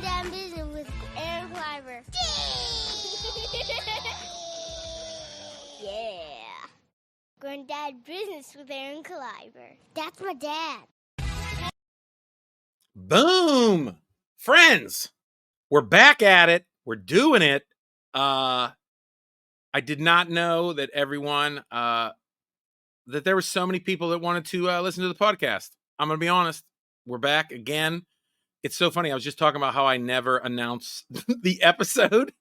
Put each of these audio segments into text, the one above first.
down business with Aaron Kleiber. Yeah. Going down business with Aaron Kleiber. That's my dad. Boom! Friends, we're back at it. We're doing it. I did not know that everyone, that there were so many people that wanted to listen to the podcast. I'm going to be honest. We're back again. It's so funny. I was just talking about how I never announce the episode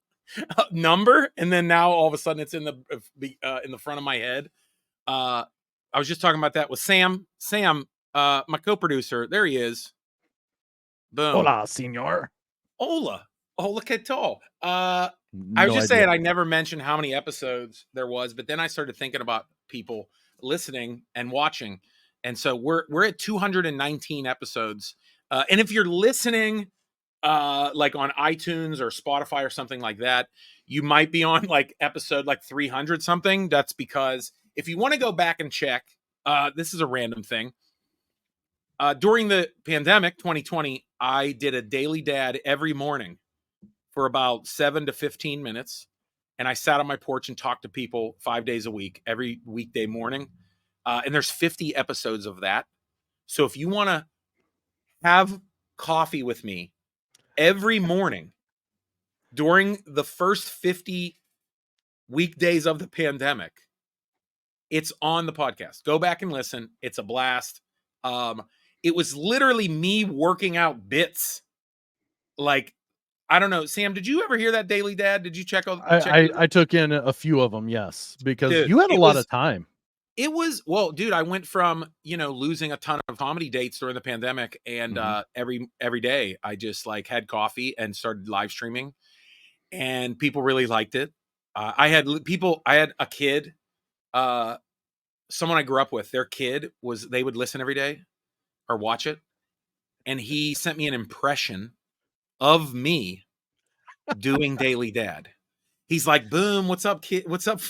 number, and then now all of a sudden it's in the front of my head. I was just talking about that with Sam. Sam, my co-producer. There he is. Boom. Hola, senor. Hola. Hola, ¿qué tal? I No was just idea. saying I never mentioned how many episodes there was, but then I started thinking about people listening and watching. And so we're at 219 episodes. And if you're listening like on iTunes or Spotify or something like that, you might be on like episode like 300 something. That's because if you want to go back and check, this is a random thing. During the pandemic, 2020, I did a daily dad every morning for about 7 to 15 minutes. And I sat on my porch and talked to people 5 days a week, every weekday morning. And there's 50 episodes of that. So if you want to have coffee with me every morning during the first 50 weekdays of the pandemic, it's on the podcast. Go back and listen. It's a blast. It was literally me working out bits. Like, I don't know. Sam, did you ever hear that Daily Dad? Did you check out? I took in a few of them, yes, because Dude, you had a lot of time. It was, well, dude, I went from, losing a ton of comedy dates during the pandemic, and every day I just like had coffee and started live streaming, and people really liked it. I had a kid, someone I grew up with, their kid they would listen every day or watch it. And he sent me an impression of me doing Daily Dad. He's like, boom, what's up, kid? What's up?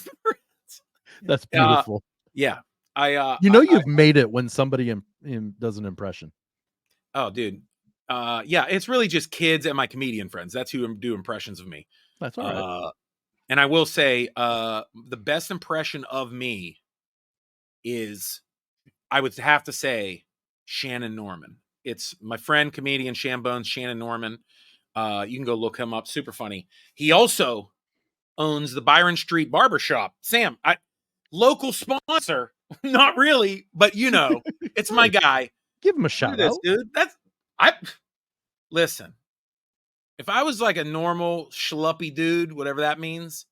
That's beautiful. Yeah. You've made it when somebody does an impression. Oh, dude. Yeah, it's really just kids and my comedian friends. That's who do impressions of me. That's all right. And I will say, the best impression of me is, I would have to say, Shannon Norman. It's my friend, comedian Shambones, Shannon Norman. You can go look him up. Super funny. He also owns the Byron Street Barbershop. Sam, local sponsor. Not really, but it's my guy. Give him a shout out, dude. Listen. If I was like a normal schluppy dude, whatever that means,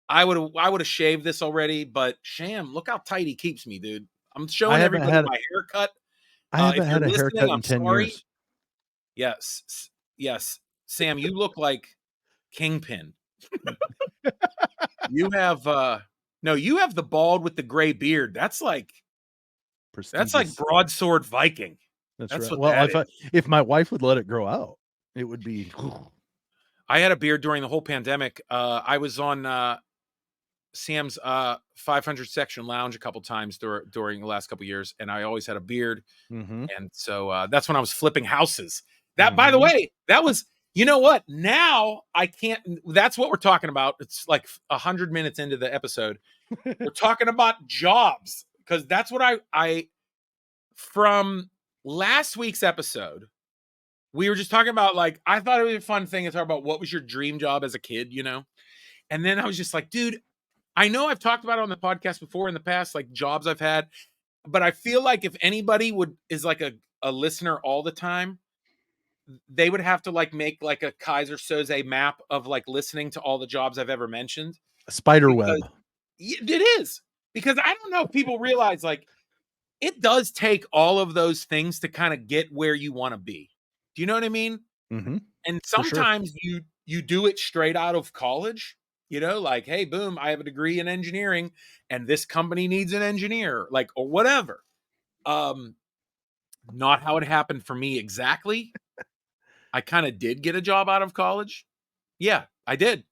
I would have shaved this already. But Sham, look how tight he keeps me, dude. I'm showing everybody my haircut. I haven't had a haircut in 10 years. Yes. Sam, you look like Kingpin. You have the bald with the gray beard. That's like broadsword Viking. That's right. Well, if my wife would let it grow out, it would be. I had a beard during the whole pandemic. I was on Sam's 500 section lounge a couple times during the last couple years, and I always had a beard. And so that's when I was flipping houses. That, by the way, that was, you know what? Now I can't. That's what we're talking about. It's like 100 minutes into the episode. We're talking about jobs, because that's what I from last week's episode. We were just talking about, like, I thought it would be a fun thing to talk about what was your dream job as a kid, And then I was just like, dude, I know I've talked about it on the podcast before in the past, like jobs I've had, but I feel like if anybody is like a listener all the time, they would have to like make like a Kaiser Soze map of like listening to all the jobs I've ever mentioned. A spider web. It is, because I don't know if people realize, like, it does take all of those things to kind of get where you want to be. Do you know what I mean? Mm-hmm. And sometimes you do it straight out of college, like, hey, boom, I have a degree in engineering and this company needs an engineer, like, or whatever. Not how it happened for me exactly. I kind of did get a job out of college. Yeah, I did.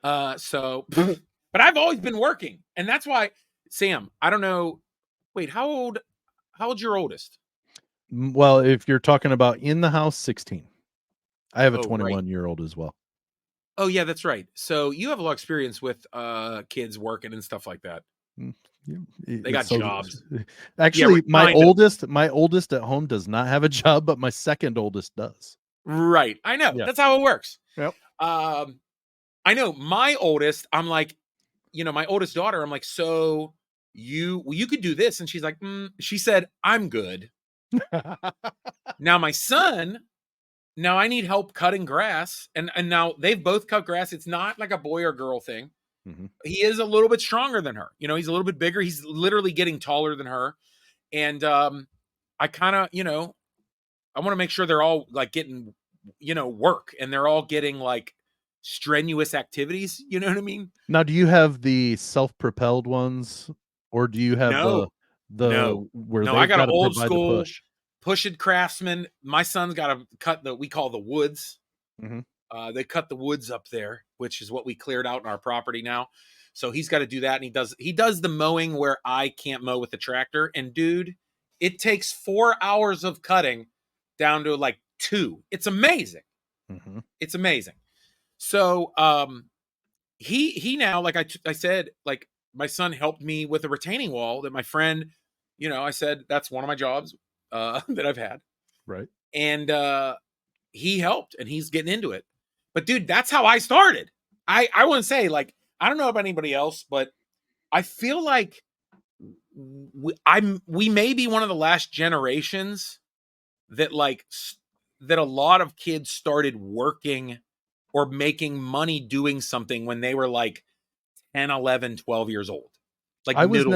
So, but I've always been working. And that's why, Sam, I don't know. Wait, how old's your oldest? Well, if you're talking about in the house, 16. I have a Oh, right. 21-year-old as well. Oh, yeah, that's right. So you have a lot of experience with kids working and stuff like that. Mm, yeah, They got so jobs. Yeah, actually, my kind of. oldest at home does not have a job, but my second oldest does. Right. I know. Yeah. That's how it works. Yep. I know my oldest, I'm like, my oldest daughter, I'm like, so you could do this. And she's like, she said, I'm good. Now my son, now I need help cutting grass. And now they've both cut grass. It's not like a boy or girl thing. Mhm. He is a little bit stronger than her. He's a little bit bigger. He's literally getting taller than her. And I kind of, I want to make sure they're all like getting, work, and they're all getting like strenuous activities. You know what I mean? Now, do you have the self-propelled ones, or do you have No, no, where no. I they've got an got to old provide the school push? push-it craftsman. My son's got to cut we call the woods. Mhm. They cut the woods up there, which is what we cleared out in our property now. So he's got to do that, and he does the mowing where I can't mow with the tractor. And dude, it takes 4 hours of cutting down to like 2. It's amazing. Mhm. It's amazing. So he now, like I said, like my son helped me with a retaining wall that my friend, I said that's one of my jobs that I've had, Right. and he helped, and he's getting into it. But dude, that's how I started. I want to say, like, I don't know about anybody else, but I feel like we may be one of the last generations that that a lot of kids started working or making money doing something when they were like 10, 11, 12 years old, like middle school.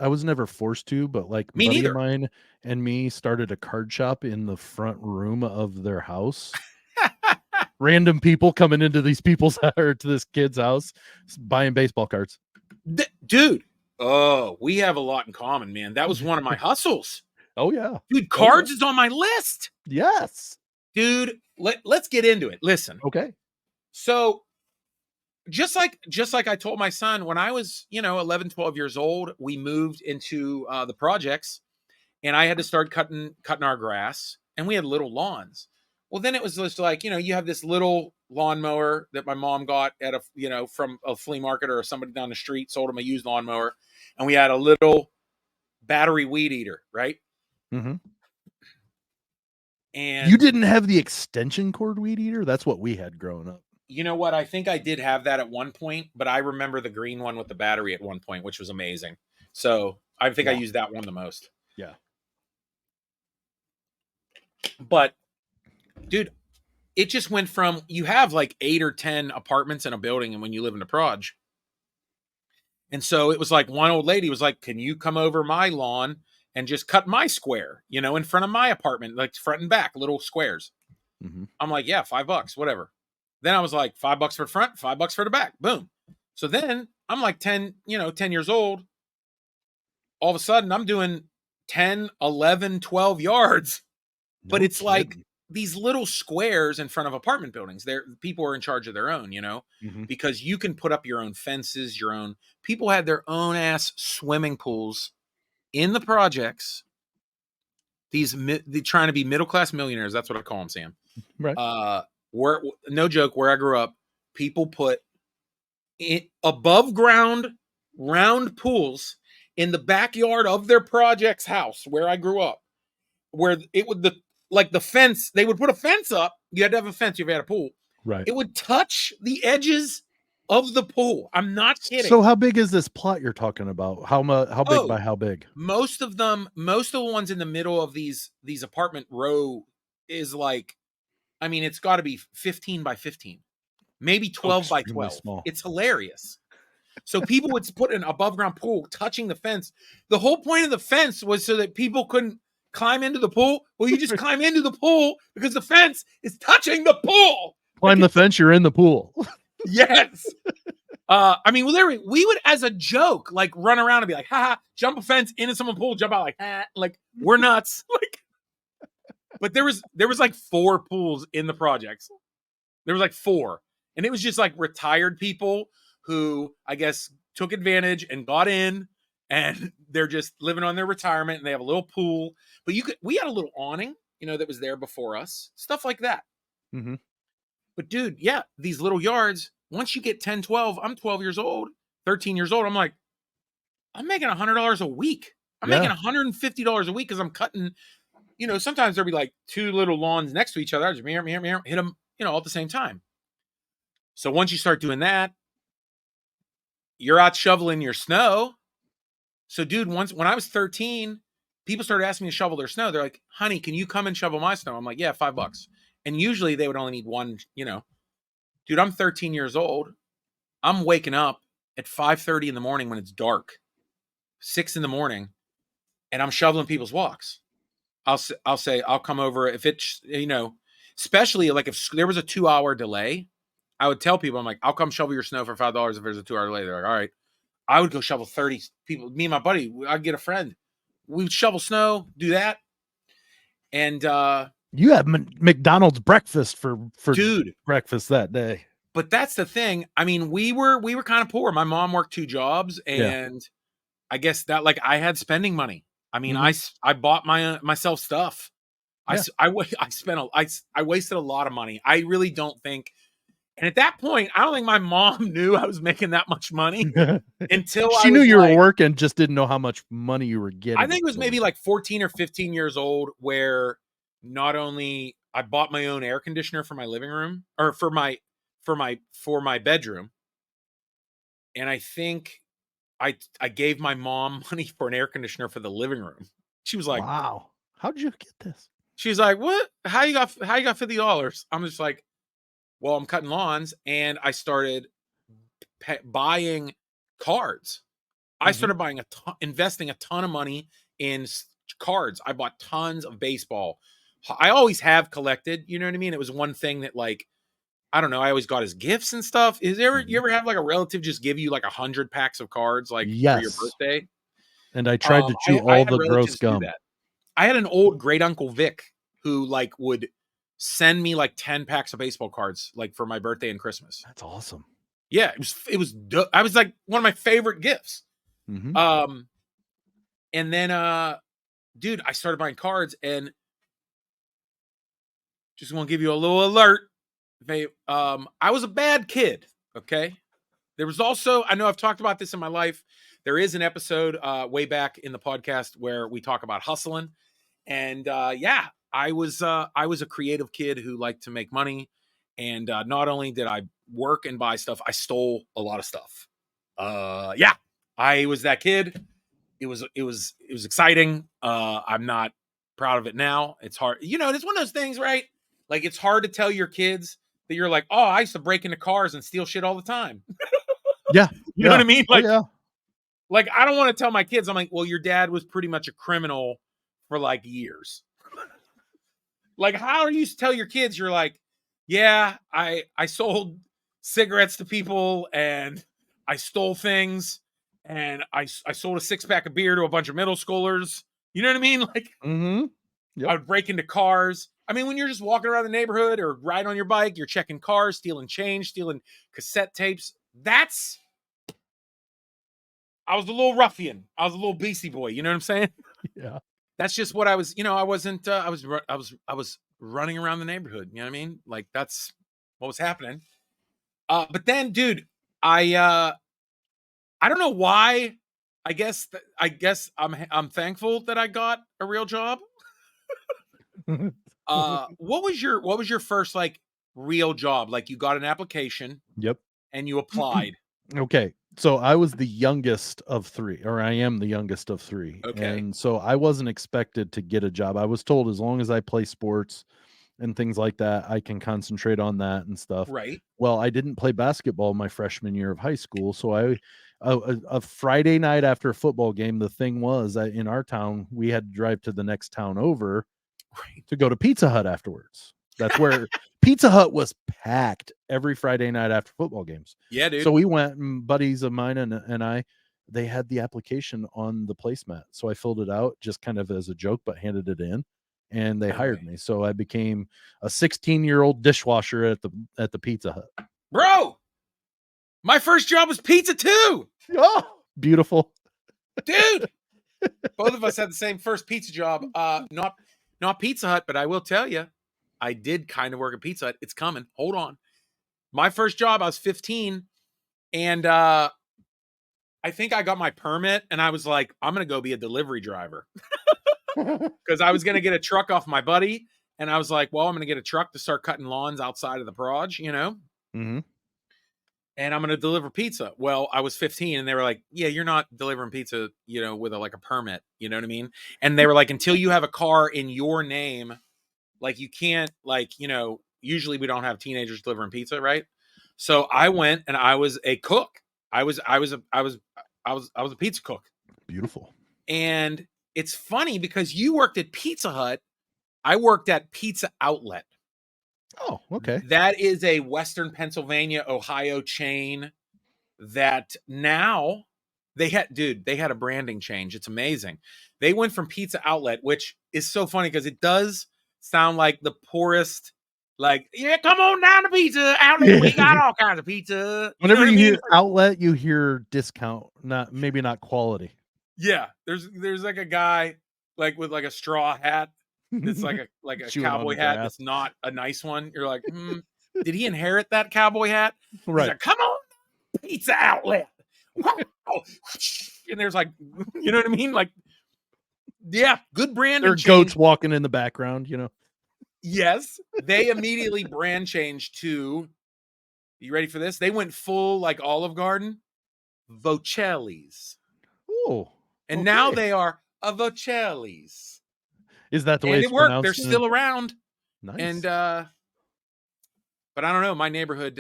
I was never forced to, but like a Me buddy of neither. mine and me started a card shop in the front room of their house. Random people coming into these people's or to this kid's house buying baseball cards. Dude, oh, we have a lot in common, man. That was one of my hustles. Oh yeah. Dude, Oh yeah. cards is on my list. Yes. Dude, let's get into it. Listen. Okay. So just like I told my son, when I was, 11, 12 years old, we moved into the projects, and I had to start cutting our grass, and we had little lawns. Well, then it was just like, you have this little lawnmower that my mom got at from a flea market, or somebody down the street sold him a used lawnmower, and we had a little battery weed eater, right? Mm-hmm. And you didn't have the extension cord weed eater? That's what we had growing up. You know what? I think I did have that at one point, but I remember the green one with the battery at one point, which was amazing. So I think I used that one the most. Yeah. But dude, it just went from, you have like 8 or 10 apartments in a building, and when you live in the proj. And so it was like, one old lady was like, can you come over my lawn and just cut my square, in front of my apartment, like front and back, little squares. Mm-hmm. I'm like, yeah, $5, whatever. Then I was like, $5 for the front, $5 for the back. Boom. So then I'm like 10 years old. All of a sudden I'm doing 10, 11, 12 yards. But No it's kidding. like these little squares in front of apartment buildings. People are in charge of their own, Mm-hmm. because you can put up your own fences, people had their own ass swimming pools in the projects. They're trying to be middle-class millionaires. That's what I call them, Sam. Right. Where, no joke, where I grew up, people put above ground round pools in the backyard of their project's house where I grew up, where it would the fence, they would put a fence up. You had to have a fence if you had a pool. Right. It would touch the edges of the pool. I'm not kidding. So how big is this plot you're talking about? How big by how big? Most of the ones in the middle of these apartment row is like, I mean, it's got to be 15 by 15, maybe 12 by 12. Small. It's hilarious. So people would put an above ground pool touching the fence. The whole point of the fence was so that people couldn't climb into the pool. Well, you just climb into the pool because the fence is touching the pool. Climb the fence, you're in the pool. Yes. I mean, we would, as a joke, like run around and be like, haha, jump a fence into someone's pool, jump out like we're nuts. Like, but there was like 4 pools in the projects. There was like 4. And it was just like retired people who, I guess, took advantage and got in, and they're just living on their retirement, and they have a little pool. But we had a little awning, that was there before us. Stuff like that. Mm-hmm. But dude, yeah, these little yards, once you get 10, 12, I'm 12 years old, 13 years old. I'm like, I'm making $100 a week. I'm Yeah. making $150 a week because I'm cutting, sometimes there'll be like two little lawns next to each other. I just hit them, all at the same time. So once you start doing that, you're out shoveling your snow. So dude, when I was 13, people started asking me to shovel their snow. They're like, honey, can you come and shovel my snow? I'm like, yeah, $5. And usually they would only need one, dude, I'm 13 years old. I'm waking up at 5:30 in the morning when it's dark, 6 in the morning, and I'm shoveling people's walks. I'll say I'll come over if it's, especially like if there was a 2-hour delay, I would tell people, I'm like, I'll come shovel your snow for $5 if there's a 2-hour delay. They're like, all right. I would go shovel 30 people. Me and my buddy, I'd get a friend. We would shovel snow, do that. And you had McDonald's breakfast for dude, breakfast that day. but that's the thing. I mean, we were kind of poor. My mom worked 2 jobs, and I guess that like I had spending money. I mean, I bought myself stuff. Yeah. I wasted a lot of money. I really don't think. And at that point, I don't think my mom knew I was making that much money until she knew you were working, just didn't know how much money you were getting. I think it was maybe like 14 or 15 years old, where not only I bought my own air conditioner for my living room or for my bedroom, and I think I gave my mom money for an air conditioner for the living room. She was like, "Wow, how did you get this?" She was like, "What? How you got $50?" I'm just like, "Well, I'm cutting lawns," and I started buying cards. I started buying investing a ton of money in cards. I bought tons of baseball. I always have collected, you know what I mean? It was one thing that like, I don't know, I always got as gifts and stuff. You ever have like a relative just give you like 100 packs of cards like for your birthday? And I tried to chew all the gross gum. I had an old great uncle Vic who like would send me like 10 packs of baseball cards like for my birthday and Christmas. That's awesome. Yeah, it was I was like one of my favorite gifts. And then dude, I started buying cards, and just want to give you a little alert. I was a bad kid, okay? There was also, I know I've talked about this in my life. There is an episode way back in the podcast where we talk about hustling. And yeah, I was a creative kid who liked to make money. And not only did I work and buy stuff, I stole a lot of stuff. Yeah, I was that kid. It was exciting. I'm not proud of it now. It's hard. It's one of those things, right? Like it's hard to tell your kids that you're like, oh, I used to break into cars and steal shit all the time. Yeah. You know what I mean? Like, yeah. Like I don't want to tell my kids, I'm like, well, your dad was pretty much a criminal for like years. Like, how do you tell your kids you're like, yeah, I sold cigarettes to people and I stole things and I sold a 6-pack of beer to a bunch of middle schoolers. You know what I mean? Like, I would break into cars. I mean, when you're just walking around the neighborhood or riding on your bike, you're checking cars, stealing change, stealing cassette tapes. I was a little ruffian. I was a little beastie boy. You know what I'm saying? Yeah. That's just what I was. I wasn't. I was running around the neighborhood. You know what I mean? Like that's what was happening. But then, dude, I don't know why. I guess I'm thankful that I got a real job. What was your first like real job? Like you got an application. Yep. And you applied. Okay. So I was the youngest of 3, or I am the youngest of 3. Okay. And so I wasn't expected to get a job. I was told as long as I play sports and things like that, I can concentrate on that and stuff. Right. Well, I didn't play basketball my freshman year of high school. So a Friday night after a football game, the thing was that in our town, we had to drive to the next town over to go to Pizza Hut afterwards. That's where Pizza Hut was packed every Friday night after football games. Yeah, dude. So we went, and buddies of mine and I, they had the application on the placemat. So I filled it out just kind of as a joke, but handed it in, and they hired me. So I became a 16-year-old dishwasher at the Pizza Hut. Bro, my first job was pizza too. Oh, beautiful. Dude. Both of us had the same first pizza job. Not Pizza Hut, but I will tell you, I did kind of work at Pizza Hut. It's coming. Hold on. My first job, I was 15, and I think I got my permit, and I was like, I'm gonna go be a delivery driver because I was gonna get a truck off my buddy, and I was like, well, I'm gonna get a truck to start cutting lawns outside of the garage, Mm-hmm. and I'm gonna deliver pizza. Well, I was 15, and they were like, yeah, you're not delivering pizza, with a permit. You know what I mean? And they were like, until you have a car in your name, like you can't, usually we don't have teenagers delivering pizza, right? So I went and I was a cook. I was a pizza cook. Beautiful. And it's funny because you worked at Pizza Hut. I worked at Pizza Outlet. Oh, okay. That is a Western Pennsylvania, Ohio chain that now they had a branding change. It's amazing. They went from Pizza Outlet, which is so funny because it does sound like the poorest, yeah, come on down to Pizza Outlet. We got all kinds of pizza. Whenever you hear outlet, you hear discount, maybe not quality. Yeah, there's like a guy with like a straw hat. It's like a cowboy hat. That's not a nice one. You're like, did he inherit that cowboy hat? Right. He's like, come on, Pizza Outlet. Wow. And there's you know what I mean? Yeah, good brand. There are goats walking in the background, Yes, they immediately brand changed to, you ready for this? They went full Olive Garden, Vocelli's. Oh. And now they are a Vocelli's. Is that the way it's it worked? Pronounced? They're still around. Nice. And but I don't know. My neighborhood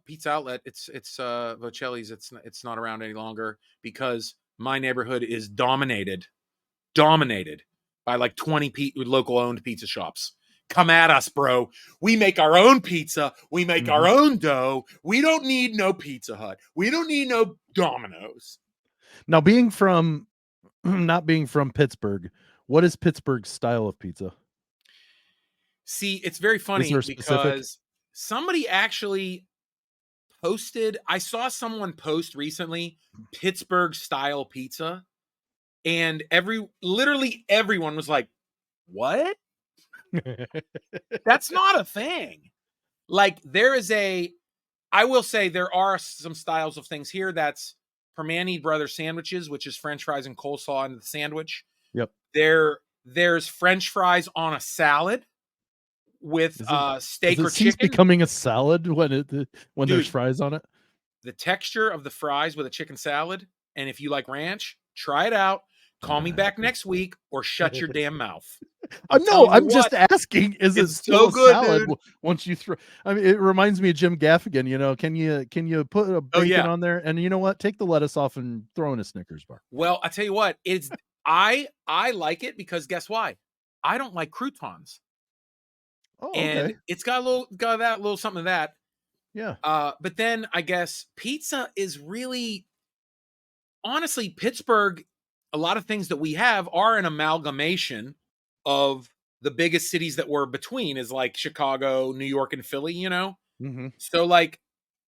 Pizza Outlet, it's Vocelli's. It's not around any longer because my neighborhood is dominated by 20 local owned pizza shops. Come at us, bro. We make our own pizza. We make our own dough. We don't need no Pizza Hut. We don't need no Domino's. Now, not being from Pittsburgh, what is Pittsburgh's style of pizza? See, it's very funny because somebody actually posted, I saw someone post recently Pittsburgh style pizza, and literally everyone was like, what? That's not a thing. I will say there are some styles of things here. That's Permane Brothers sandwiches, which is French fries and coleslaw in the sandwich. Yep. There's French fries on a salad with steak or chicken. Becoming a salad when there's fries on it. The texture of the fries with a chicken salad, and if you like ranch, try it out. Call me back next week or shut your damn mouth. I'm just asking. Is it still so good, salad dude? Once you throw? I mean, it reminds me of Jim Gaffigan. Can you put a bacon on there? And you know what? Take the lettuce off and throw in a Snickers bar. Well, I tell you what, I like it because guess why? I don't like croutons. Oh, okay. And it's got that little something of that. Yeah. But then I guess pizza is really, honestly, Pittsburgh. A lot of things that we have are an amalgamation of the biggest cities that we're between, is Chicago, New York, and Philly. Mm-hmm. So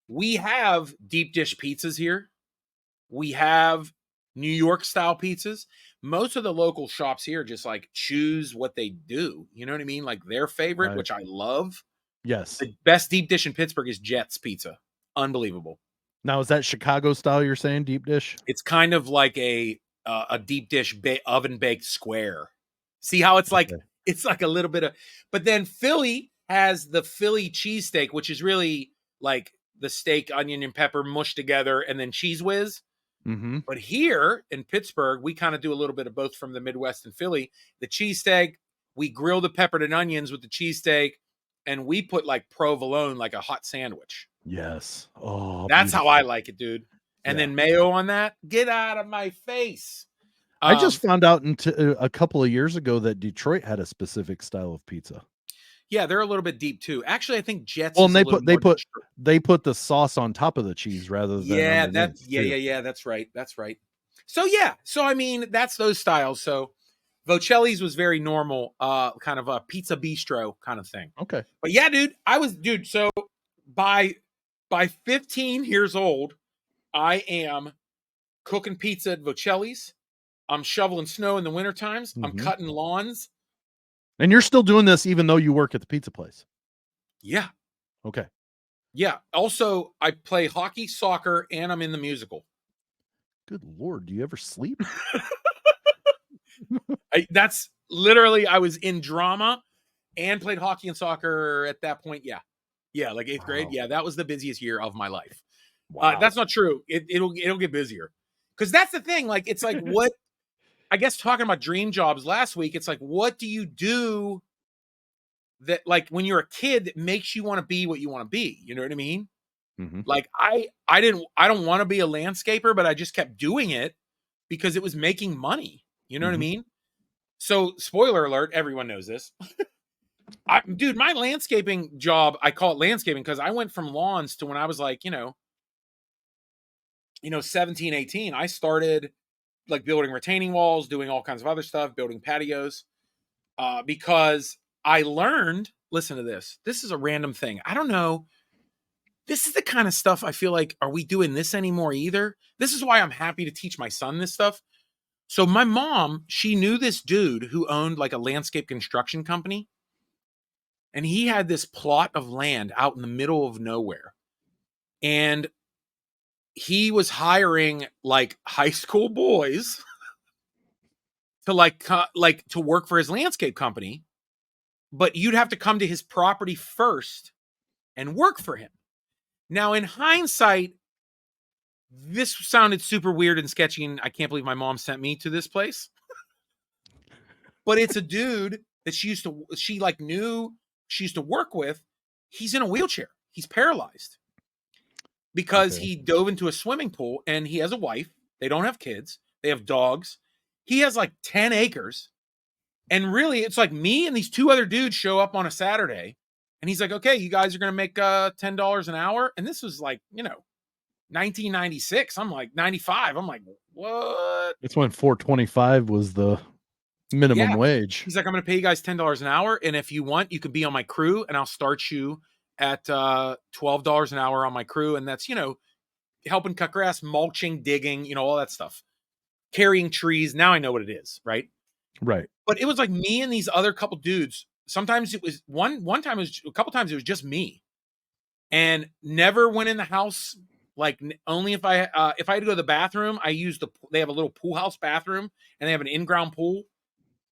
we have deep dish pizzas here. We have New York style pizzas. Most of the local shops here just choose what they do. You know what I mean? Their favorite, Right. which I love. Yes. The best deep dish in Pittsburgh is Jet's Pizza. Unbelievable. Now, is that Chicago style you're saying, deep dish? It's kind of like a deep dish oven baked square. See how it's it's a little bit of, but then Philly has the Philly cheesesteak, which is really the steak, onion, and pepper mushed together and then cheese whiz. Mm-hmm. But here in Pittsburgh, we kind of do a little bit of both from the Midwest and Philly. The cheesesteak, we grill the peppered and onions with the cheesesteak, and we put provolone, a hot sandwich. Yes. Oh, that's beautiful. how I like it, dude. And then mayo on that. Get out of my face. I just found out a couple of years ago that Detroit had a specific style of pizza. Yeah, they're a little bit deep too. Actually, I think Jets. Well, and they put the sauce on top of the cheese rather than that's right. So I mean, that's those styles. So Vocelli's was very normal, kind of a pizza bistro kind of thing. Okay. But yeah, dude, so by 15 years old, I am cooking pizza at Vocelli's. I'm shoveling snow in the winter times. I'm cutting lawns. And you're still doing this even though you work at the pizza place. Yeah. Okay. Yeah. Also, I play hockey, soccer, and I'm in the musical. Good Lord. Do you ever sleep? That's literally, I was in drama and played hockey and soccer at that point. Yeah. Yeah. Like 8th grade. Wow. Yeah. That was the busiest year of my life. Wow. That's not true. It'll get busier. Because that's the thing. Like, it's like, what, I guess talking about dream jobs last week, it's like, what do you do that, like, when you're a kid, that makes you want to be what you want to be? You know what I mean? Mm-hmm. Like, I don't want to be a landscaper, but I just kept doing it because it was making money. You know what I mean? So, spoiler alert, everyone knows this. Dude, my landscaping job, I call it landscaping because I went from lawns to when I was like, 17, 18, I started like building retaining walls, doing all kinds of other stuff, building patios, because I learned, listen to this. This is a random thing. I don't know. This is the kind of stuff I feel like, are we doing this anymore either? This is why I'm happy to teach my son this stuff. So my mom, she knew this dude who owned like a landscape construction company. And he had this plot of land out in the middle of nowhere. And he was hiring like high school boys to to work for his landscape company, but you'd have to come to his property first and work for him. Now, in hindsight, this sounded super weird and sketchy, and I can't believe my mom sent me to this place. But it's a dude that she used to work with. He's in a wheelchair. He's paralyzed because he dove into a swimming pool, and he has a wife. They don't have kids. They have dogs. He has like 10 acres. And really, it's like me and these two other dudes show up on a Saturday, and he's like, okay, you guys are going to make $10 an hour. And this was like, 1996. I'm like 95. I'm like, what? It's when $4.25 was the minimum wage. He's like, I'm going to pay you guys $10 an hour. And if you want, you can be on my crew, and I'll start you at $12 an hour on my crew. And that's, helping cut grass, mulching, digging, all that stuff, carrying trees. Now I know what it is. Right. Right. But it was like me and these other couple dudes. Sometimes it was one time, a couple times it was just me, and never went in the house. Like, only if I had to go to the bathroom, I used they have a little pool house bathroom, and they have an in-ground pool.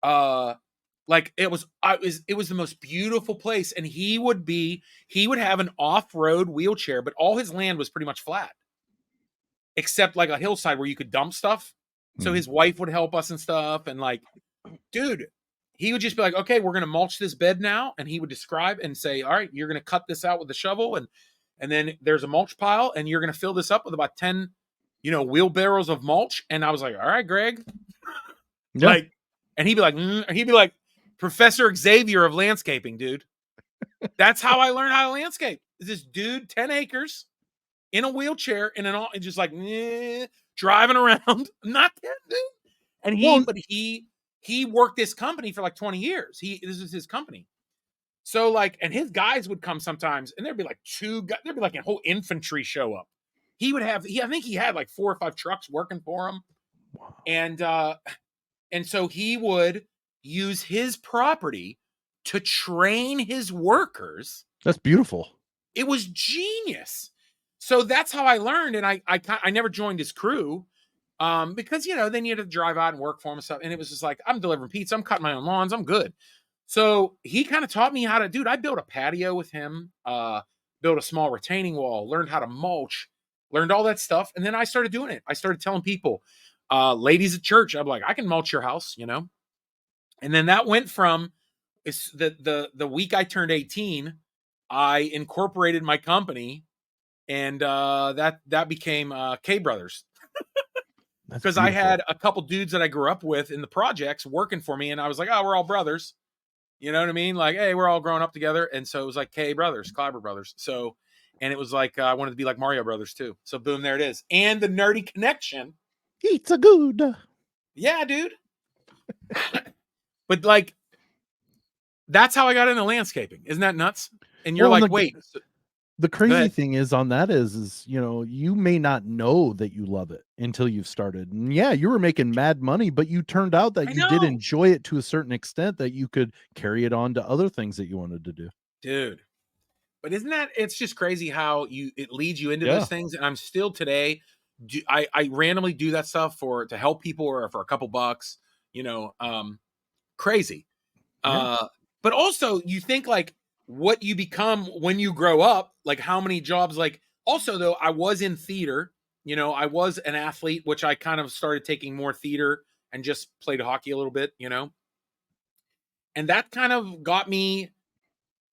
Like, it was the most beautiful place. And he would have an off-road wheelchair, but all his land was pretty much flat, except like a hillside where you could dump stuff. So his wife would help us and stuff. And like, dude, he would just be like, okay, we're going to mulch this bed now. And he would describe and say, all right, you're going to cut this out with a shovel. And then there's a mulch pile, and you're going to fill this up with about 10, wheelbarrows of mulch. And I was like, all right, Greg. Yeah. Like, and he'd be like, Professor Xavier of landscaping, dude. That's how I learned how to landscape. This dude, 10 acres in a wheelchair and just like driving around. Not 10, dude. And he worked this company for like 20 years. This is his company. So like, and his guys would come sometimes, and there'd be like there'd be like a whole infantry show up. I think he had like 4 or 5 trucks working for him. Wow. And so he would use his property to train his workers. That's beautiful. It was genius. So that's how I learned. And I never joined his crew because, then you had to drive out and work for him and stuff. And it was just like, I'm delivering pizza. I'm cutting my own lawns. I'm good. So he kind of taught me how to, I built a patio with him, built a small retaining wall, learned how to mulch, learned all that stuff. And then I started doing it. I started telling people, ladies at church, I'm like, I can mulch your house, And then that went from the week I turned 18, I incorporated my company, and that became K Brothers. Because I had a couple dudes that I grew up with in the projects working for me, and I was like, oh, we're all brothers. You know what I mean? Like, hey, we're all growing up together. And so it was like K Brothers, Kleiber Brothers. So, and it was like, I wanted to be like Mario Brothers too. So boom, there it is. And the nerdy connection. It's a good. Yeah, dude. But like, that's how I got into landscaping. Isn't that nuts? And you're like, wait. The crazy ahead. thing is on that is, you know, you may not know that you love it until you've started. And yeah, you were making mad money, but you turned out that I you did know, enjoy it to a certain extent that you could carry it on to other things that you wanted to do. dude. But isn't that, it's just crazy how it leads you into Yeah. those things. And I'm still today, I randomly do that stuff to help people or for a couple bucks, you know, crazy. Yeah. But also you think like what you become when you grow up, like how many jobs, like also though, I was in theater, you know, I was an athlete, which I kind of started taking more theater and just played hockey a little bit, you know, and that kind of got me,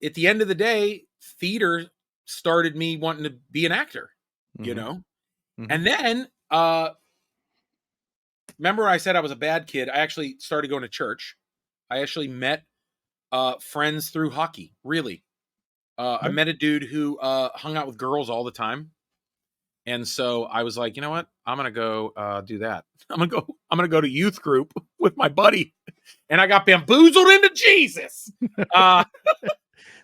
at the end of the day, theater started me wanting to be an actor, you Mhm. know? Mhm. And then, remember I said I was a bad kid. I actually started going to church. I actually met friends through hockey, really. I Yeah. met a dude who hung out with girls all the time. And so I was like, you know what? I'm gonna go do that. I'm gonna go to youth group with my buddy. And I got bamboozled into Jesus.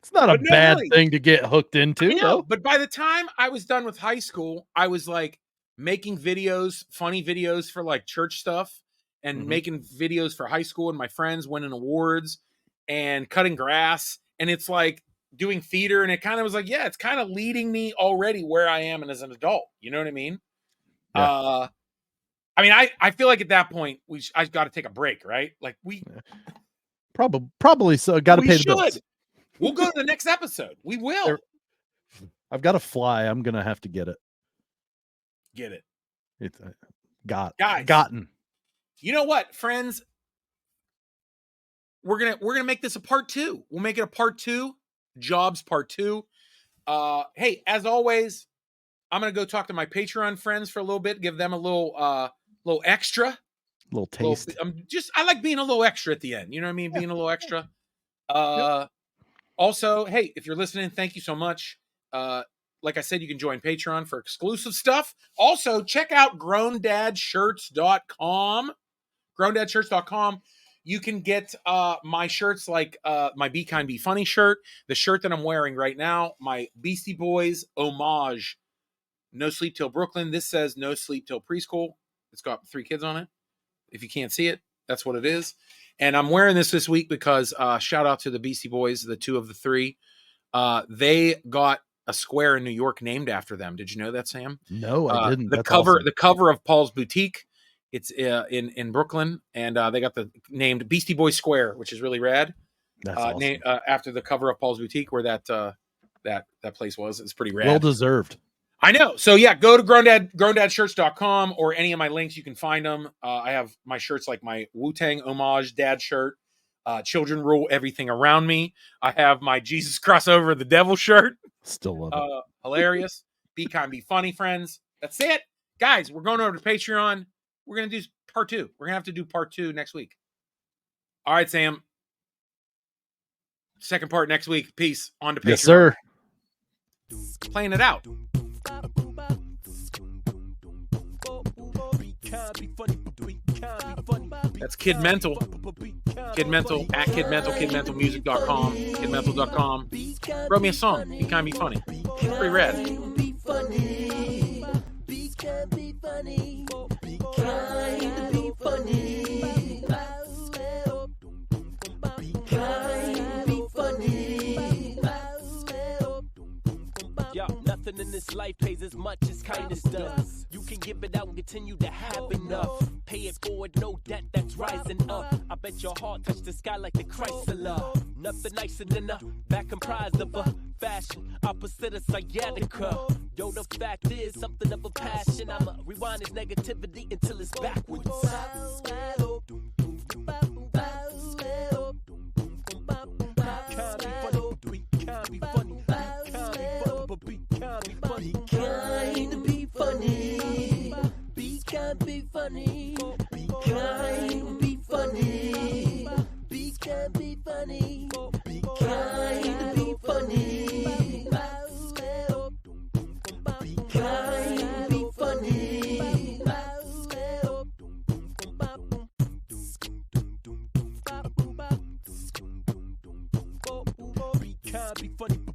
It's not a But no, bad really. thing to get hooked I into, know, though. but by the time I was done with high school, I was like making videos, funny videos for like church stuff, and Mhm. making videos for high school and my friends, winning awards and cutting grass. And it's like doing theater. And it kind of was like, yeah, it's kind of leading me already where I am and as an adult. You know what I mean? Yeah. I mean, I feel like at that point I got to take a break, right? Like Probably so. Got to we pay the bills. should. We'll go to the next episode. We will There- I've got to fly. I'm gonna have to get it. get it, It's guys. gotten. You know what, friends? We're gonna make this a part 2. We'll make it a part 2, jobs part 2. Hey, as always, I'm gonna go talk to my Patreon friends for a little bit, give them a little extra, Little taste. I like being a little extra at the end. You know what I mean? Being a little extra. Yep. Also, hey, if you're listening, thank you so much. Like I said, you can join Patreon for exclusive stuff. Also, check out growndadsshirts.com. Growndadsshirts.com. You can get my shirts, like my Be Kind, Be Funny shirt, the shirt that I'm wearing right now, my Beastie Boys homage, No Sleep Till Brooklyn. This says No Sleep Till Preschool. It's got 3 kids on it. If you can't see it, that's what it is. And I'm wearing this week because shout out to the Beastie Boys, the 2 of the 3. They got a square in New York named after them. Did you know that, Sam? No, I didn't. The That's cover, awesome. the cover of Paul's Boutique. It's in Brooklyn, and they got the named Beastie Boys Square, which is really rad. That's awesome. After the cover of Paul's Boutique, where that place was. It's pretty rad. Well deserved. I know. So yeah, go to growndadsshirts.com or any of my links. You can find them. I have my shirts, like my Wu-Tang homage dad shirt. Children rule everything around me. I have my Jesus crossover the devil shirt. Still love it. Hilarious. Be kind, be funny, friends. That's it. Guys, we're going over to Patreon. We're going to do part 2. We're going to have to do part 2 next week. All right, Sam. Second part next week. Peace. On to Patreon. Yes, sir. Playing it out. That's Kid Mental. Kid Mental at kidmentalmusic.com. Kidmental.com. Wrote me a song. Be kind, be funny. Pretty rad. Nothing in this life pays as much as kindness does. You can give it out and continue to have enough. Pay it forward, no debt that's rising up. I bet your heart touched the sky like the Chrysler. Nothing nicer than a back comprised of a fashion opposite of sciatica. Yo, the fact is something of a passion. I'ma rewind his negativity until it's backwards. Be kind, be funny. Be kind, be funny. Be kind, be funny. Be kind, be funny. Be kind, be funny. Be kind, be funny. Be kind, be funny.